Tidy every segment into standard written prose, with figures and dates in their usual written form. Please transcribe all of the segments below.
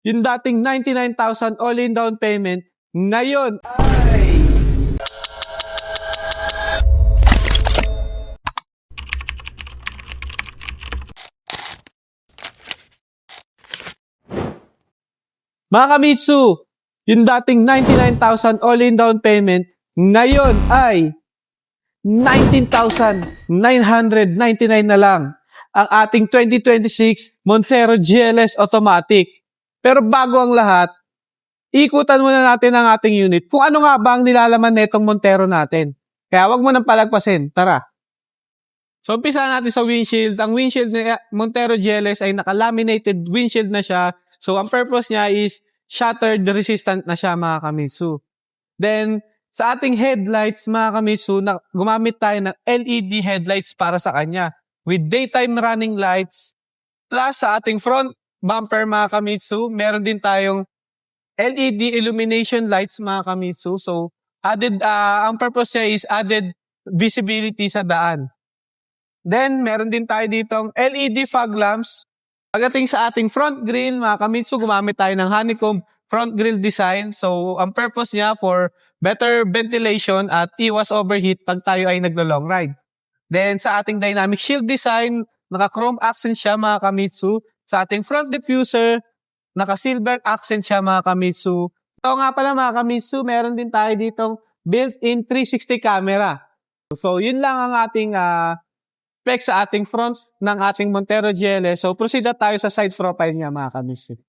Yung dating 99,000 all-in down payment, ngayon ay... Mga Kamitsu, yung dating 99,000 all-in down payment, ngayon ay 19,999 na lang ang ating 2026 Montero GLS Automatic. Pero bago ang lahat, ikutan muna natin ang ating unit kung ano nga ba ang nilalaman netong Montero natin. Kaya wag mo nang palagpasin. Tara! So, umpisa natin sa windshield. Ang windshield ni Montero GLS ay naka-laminated windshield na siya. So, ang purpose niya is shattered resistant na siya, mga Kamitsu. Then, sa ating headlights, mga Kamitsu, gumamit tayo ng LED headlights para sa kanya. With daytime running lights. Plus, sa ating front bumper, mga Kamitsu, meron din tayong LED illumination lights, mga Kamitsu. So, ang purpose niya is added visibility sa daan. Then, meron din tayo ditong LED fog lamps. Pagdating sa ating front grille, mga Kamitsu, gumamit tayo ng honeycomb front grille design. So, ang purpose niya for better ventilation at iwas overheat pag tayo ay naglo-long ride. Then, sa ating dynamic shield design, naka-chrome accent siya, mga Kamitsu. Sa ating front diffuser, naka-silver accent siya, mga Kamitsu. Ito nga pala, mga Kamitsu, meron din tayo ditong built-in 360 camera. So, yun lang ang ating specs sa ating front ng ating Montero GLS. So, proceed na tayo sa side profile niya, mga Kamitsu.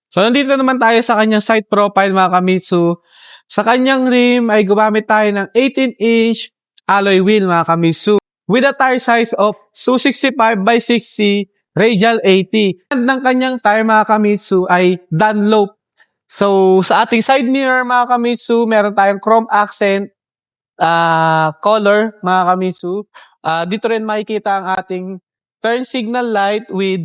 So, nandito naman tayo sa kanyang side profile, mga Kamitsu. Sa kanyang rim ay gumamit tayo ng 18-inch alloy wheel, mga Kamitsu, with a tire size of 265 by 60 radial 80. And ng kanyang tire, mga Kamitsu, ay Dunlop. So, sa ating side mirror, mga Kamitsu, meron tayong chrome accent color, mga Kamitsu. Dito rin makikita ang ating turn signal light with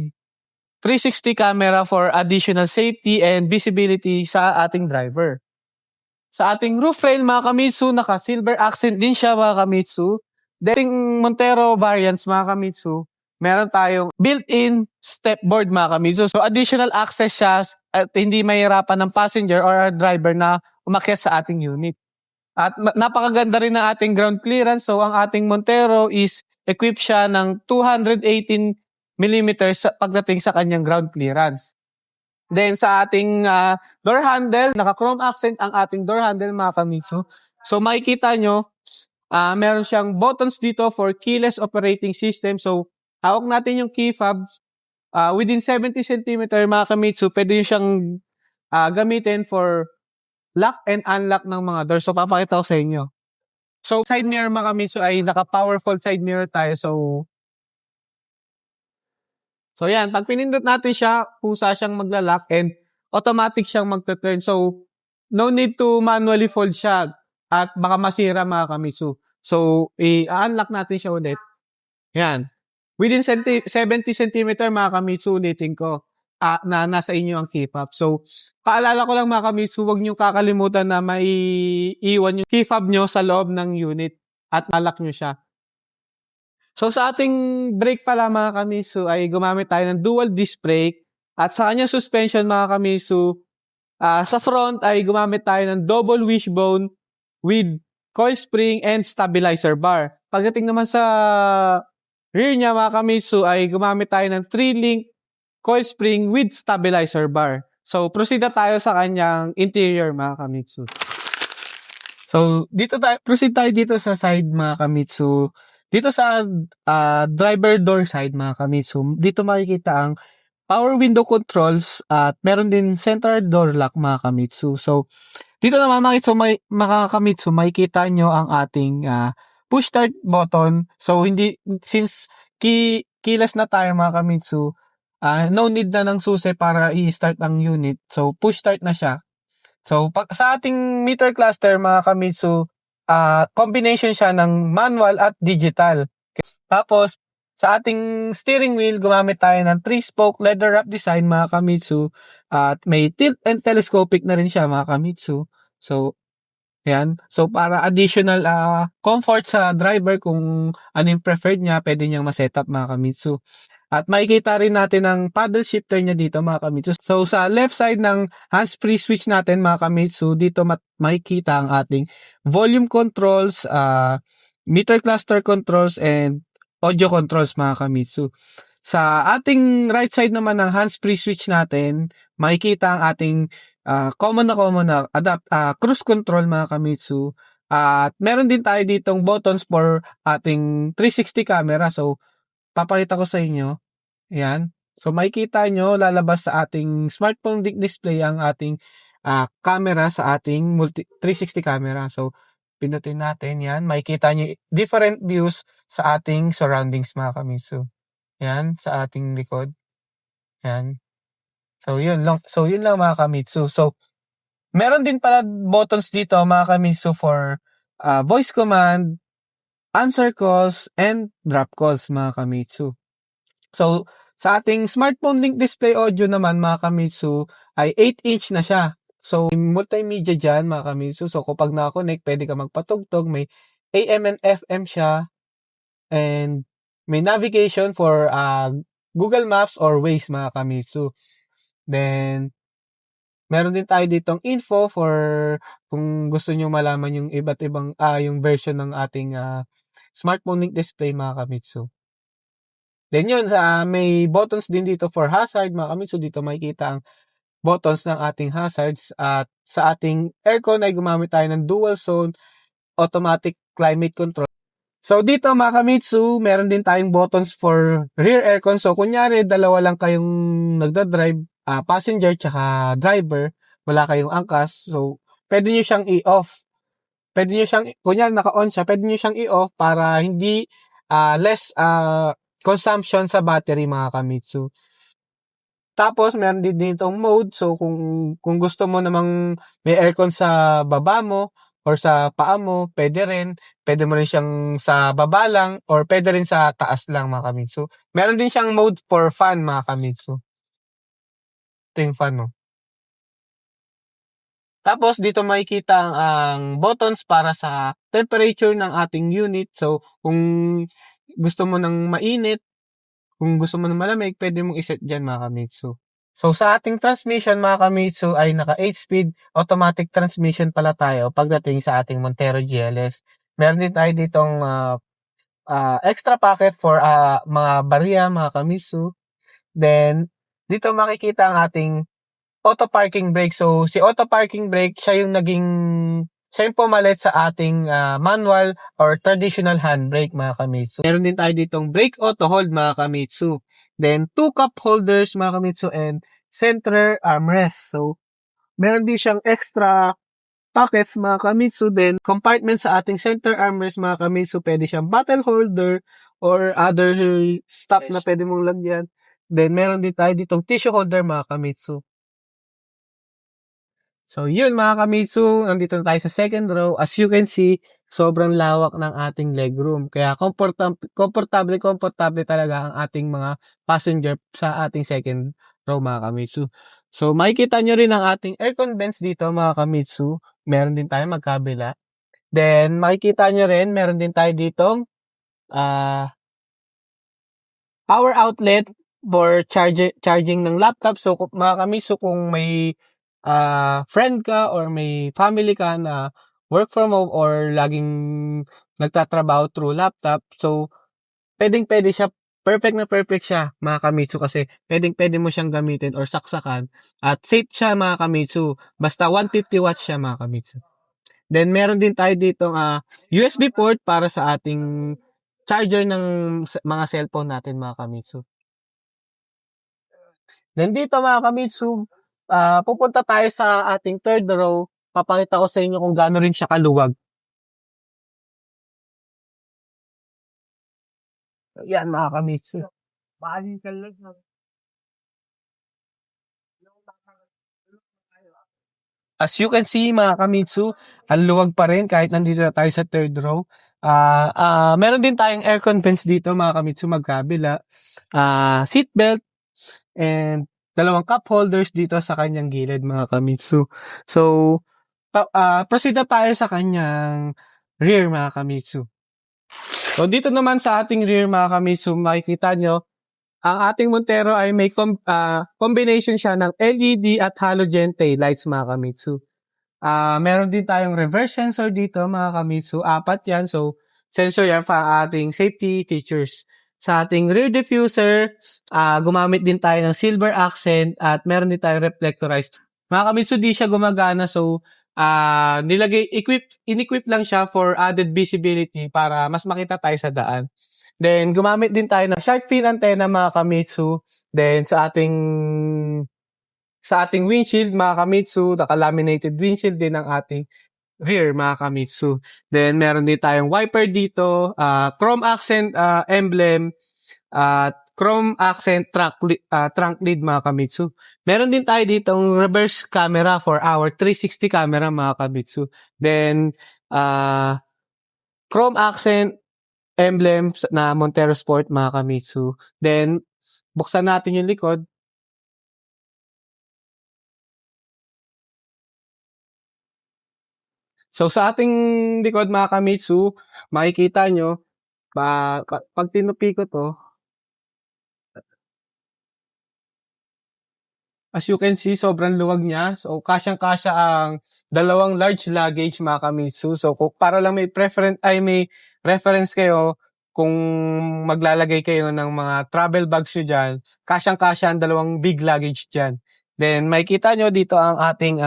360 camera for additional safety and visibility sa ating driver. Sa ating roof rail, mga Kamitsu, naka-silver accent din siya, mga Kamitsu. Dating Montero variants, mga Kamitsu, meron tayong built-in stepboard, mga Kamitsu. So, additional access siya at hindi mahirapan ng passenger or driver na umakyat sa ating unit. At napakaganda rin ng ating ground clearance. So, ang ating Montero is equipped siya ng 218mm pagdating sa kanyang ground clearance. Then, sa ating door handle, naka-chrome accent ang ating door handle, mga Kamitsu. So, makikita nyo, meron siyang buttons dito for keyless operating system. So, hawak natin yung key fobs. Within 70cm, mga Kamitsu, pwede nyo siyang gamitin for lock and unlock ng mga doors. So, papakita ko sa inyo. So, side mirror, mga Kamitsu, ay naka-powerful side mirror tayo. So, yan. Pag pinindot natin siya, pusa siyang magla-lock and automatic siyang magta-turn. So, no need to manually fold siya at baka masira, mga Kamitsu. So, i-unlock natin siya ulit. Yan. Within 70cm, mga Kamitsu, ulitin ko. Na nasa inyo ang key fob. So, paalala ko lang, mga Kamitsu, huwag nyo kakalimutan na maiiwan yung key fob nyo sa loob ng unit at malak nyo siya. So, sa ating brake pala, mga Kamitsu, ay gumamit tayo ng dual disc brake. At sa kanyang suspension, mga Kamitsu, sa front ay gumamit tayo ng double wishbone with coil spring and stabilizer bar. Pagdating naman sa rear niya, mga Kamitsu, ay gumamit tayo ng 3-link coil spring with stabilizer bar. So, proceed na tayo sa kanyang interior, mga Kamitsu. So, proceed tayo dito sa side, mga Kamitsu. Dito sa driver door side, mga Kamitsu, dito makikita ang power window controls at meron din center door lock, mga Kamitsu. So, dito naman, mga Kamitsu, makikita nyo ang ating push start button. So, since keyless na tayo, mga Kamitsu, no need na ng susi para i-start ang unit. So, push start na siya. So, sa ating meter cluster, mga Kamitsu, combination siya ng manual at digital. Tapos, sa ating steering wheel, gumamit tayo ng 3-spoke leather wrap design, mga Kamitsu. At may tilt and telescopic na rin siya, mga Kamitsu. So, yan. So, para additional comfort sa driver, kung ano yung preferred niya, pwede niyang ma-setup, mga Kamitsu. At makikita rin natin ang paddle shifter niya dito mga kamitsu. So sa left side ng hands-free switch natin mga kamitsu, dito makikita ang ating volume controls, meter cluster controls, and audio controls mga kamitsu. Sa ating right side naman ng hands-free switch natin, makikita ang ating common na cruise control mga kamitsu. At meron din tayo ditong buttons for ating 360 camera. So papakita ko sa inyo. Ayan. So makikita nyo, lalabas sa ating smartphone display ang ating camera sa ating 360 camera. So pinutin natin yan. Makikita nyo different views sa ating surroundings mga kamitsu. Ayan, sa ating likod. Ayan. So yun lang mga kamitsu. So meron din pala buttons dito mga kamitsu for voice command, answer calls, and drop calls mga kamitsu. So, sa ating smartphone link display audio naman mga kamitsu ay 8-inch na siya. So, multimedia dyan mga kamitsu. So, kapag nakakonect, pwede ka magpatugtog. May AM and FM siya. And may navigation for Google Maps or Waze mga kamitsu. Then, meron din tayo ditong info for kung gusto nyo malaman yung iba't ibang yung version ng ating smartphone link display mga kamitsu. Then yun, may buttons din dito for hazard mga kamitsu. Dito makikita ang buttons ng ating hazards. At sa ating aircon ay gumamit tayo ng dual zone automatic climate control. So dito mga kamitsu, meron din tayong buttons for rear aircon. So kunyari, dalawa lang kayong nagdadrive, passenger tsaka driver, wala kayong angkas. So pwede nyo siyang i-off. Pwede nyo siyang, kunyari naka-on siya, pwede nyo siyang i-off para hindi less consumption sa battery mga kamitsu. Tapos meron din ditong mode. So kung gusto mo namang may aircon sa baba mo or sa paa mo, pwede rin. Pwede mo rin siyang sa baba lang or pwede rin sa taas lang mga kamitsu. Meron din siyang mode for fan mga kamitsu. Ito yung fan no. Tapos dito makikita ang buttons para sa temperature ng ating unit. So kung gusto mo ng mainit, kung gusto mo ng malamig, pwede mong iset dyan mga kamitsu. So sa ating transmission mga kamitsu ay naka 8-speed automatic transmission pala tayo pagdating sa ating Montero GLS. Meron din tayo ditong extra packet for mga barya mga kamitsu. Then dito makikita ang ating auto parking brake. So si auto parking brake, siya yung pumalit sa ating manual or traditional handbrake mga kamitsu. Meron din tayo ditong brake auto hold mga kamitsu. Then 2 cup holders mga kamitsu and center armrest. So meron din siyang extra pockets mga kamitsu. Then compartment sa ating center armrest mga kamitsu. Pwede siyang bottle holder or other stuff na pwede mong lagyan. Then meron din tayo ditong tissue holder mga kamitsu. So yun mga kamitsu, nandito na tayo sa second row. As you can see, sobrang lawak ng ating legroom. Kaya komportable talaga ang ating mga passenger sa ating second row mga kamitsu. So makikita nyo rin ang ating aircon vents dito mga kamitsu. Meron din tayo magkabila. Then makikita nyo rin, meron din tayo ditong power outlet for charging ng laptop. So mga kamitsu, kung may friend ka or may family ka na work from home or laging nagtatrabaho through laptop, so pwede siya, perfect siya mga kamitsu kasi pwede mo siyang gamitin or saksakan at safe siya mga kamitsu, basta 150 watts siya mga kamitsu. Then meron din tayo dito USB port para sa ating charger ng mga cellphone natin mga kamitsu. Then dito mga kamitsu, pupunta tayo sa ating third row. Papakita ko sa inyo kung gaano rin siya kaluwag. Yan mga kamitsu. As you can see mga kamitsu, ang luwag pa rin kahit nandito na tayo sa third row. Meron din tayong aircon vents dito mga kamitsu magkabila. Seatbelt and dalawang cup holders dito sa kanyang gilid mga kamitsu. So, proceed na tayo sa kanyang rear mga kamitsu. So, dito naman sa ating rear mga kamitsu, makikita nyo, Ang ating Montero ay may combination siya ng LED at halogen taillights mga Kamitsu. Meron din tayong reverse sensor dito mga Kamitsu. 4 yan. So, sensor yan para ating safety features. Sa ating rear diffuser, gumamit din tayo ng silver accent at meron din tayong reflectorized. Mga Kamitsu, di siya gumagana. So, in-equip lang siya for added visibility para mas makita tayo sa daan. Then, gumamit din tayo ng shark fin antenna mga Kamitsu. Then, sa ating windshield mga Kamitsu, naka-laminated windshield din ang ating rear mga Kamitsu. Then, meron din tayong wiper dito, chrome accent emblem, at chrome accent trunk lid mga Kamitsu. Meron din tayo ditong reverse camera for our 360 camera mga Kamitsu. Then, chrome accent emblem na Montero Sport mga Kamitsu. Then, buksan natin yung likod. So, sa ating likod mga Kamitsu, makikita nyo, pag tinupi ko to, as you can see, sobrang luwag niya. So, kasyang-kasya ang dalawang large luggage mga Kamitsu. So, para lang may reference kayo kung maglalagay kayo ng mga travel bags nyo dyan, kasyang-kasya ang dalawang big luggage dyan. Then, makikita nyo dito ang ating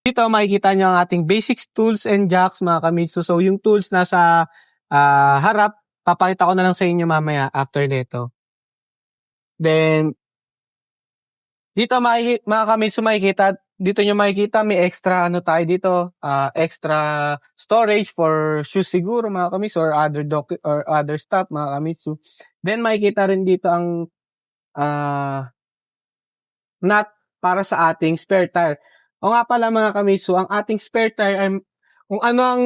dito makikita nyo ang ating basic tools and jacks mga Kamitsu. So, yung tools nasa harap, papakita ko na lang sa inyo mamaya after nito. Then, dito mga Kamitsu makikita, dito nyo makikita may extra tayo dito, extra storage for shoes siguro mga Kamitsu or other stuff mga Kamitsu. Then makikita rin dito ang nut para sa ating spare tire. O nga pala mga Kamitsu, ang ating spare tire ay kung ano ang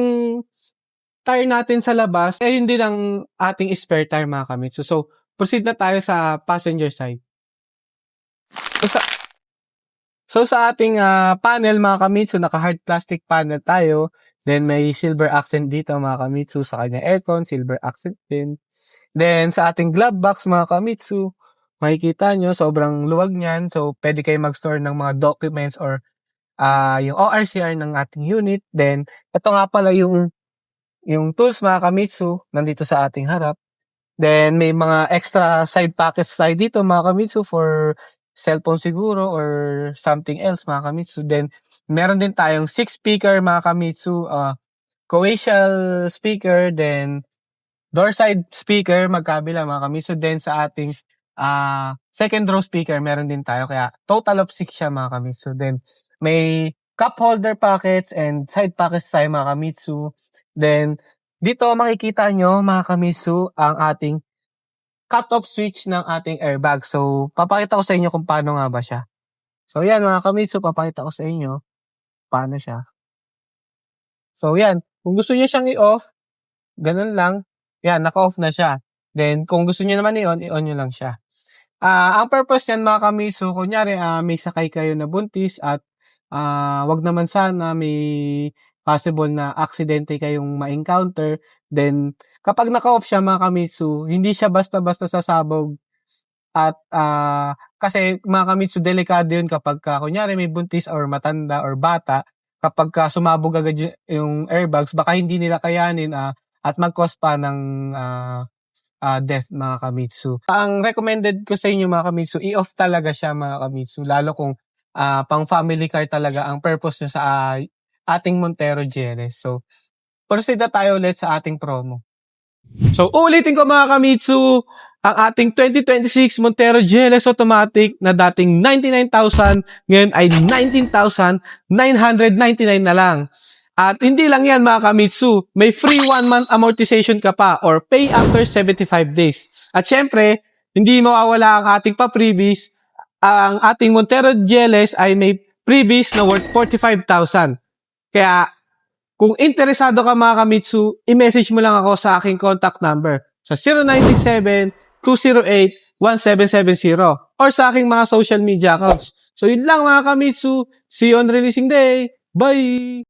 tire natin sa labas, yun din ang ating spare tire mga Kamitsu. So, proceed na tayo sa passenger side. So sa ating panel mga Kamitsu, naka-hard plastic panel tayo. Then may silver accent dito mga Kamitsu sa kanya aircon, silver accent din. Then sa ating glove box mga Kamitsu, makikita nyo sobrang luwag niyan. So pwede kayo mag-store ng mga documents or yung ORCR ng ating unit. Then ito nga pala yung tools mga Kamitsu nandito sa ating harap. Then may mga extra side pockets tayo dito mga Kamitsu for cellphone siguro or something else mga Kamitsu. Then, meron din tayong 6 speaker mga Kamitsu, coaxial speaker, then door side speaker magkabila mga Kamitsu. Then sa ating second row speaker, meron din tayo. Kaya total of 6 siya mga Kamitsu. Then, may cup holder pockets and side pockets tayo mga Kamitsu. Then, dito makikita nyo mga Kamitsu ang ating cut-off switch ng ating airbag. So, papakita ko sa inyo kung paano nga ba siya. So, yan mga Kamitsu, papakita ko sa inyo paano siya. So, yan. Kung gusto niyo siyang i-off, ganun lang. Yan, naka-off na siya. Then, kung gusto niyo naman i-on nyo lang siya. Ang purpose niyan mga Kamitsu, kunyari may sakay kayo na buntis at wag naman sana may possible na aksidente kayong ma-encounter. Then, kapag naka-off siya mga Kamitsu, hindi siya basta-basta sasabog. At kasi mga Kamitsu, delikado yun kapag kunyari may buntis or matanda or bata, kapag sumabog agad yung airbags, baka hindi nila kayanin at mag-cause pa ng death mga Kamitsu. Ang recommended ko sa inyo mga Kamitsu, i-off talaga siya mga Kamitsu, lalo kung pang family car talaga ang purpose nyo sa ating Montero GLS. So, proceed na tayo ulit sa ating promo. So, ulitin ko mga Kamitsu, ang ating 2026 Montero GLS Automatic na dating 99,000, ngayon ay 19,999 na lang. At hindi lang yan mga Kamitsu, may free 1 month amortization ka pa or pay after 75 days. At syempre, hindi mawawala ang ating pa-freebies. Ang ating Montero GLS ay may freebies na worth 45,000. Kaya, kung interesado ka mga Kamitsu, i-message mo lang ako sa aking contact number sa 0967-208-1770 or sa aking mga social media accounts. So, yun lang mga Kamitsu. See you on releasing day. Bye!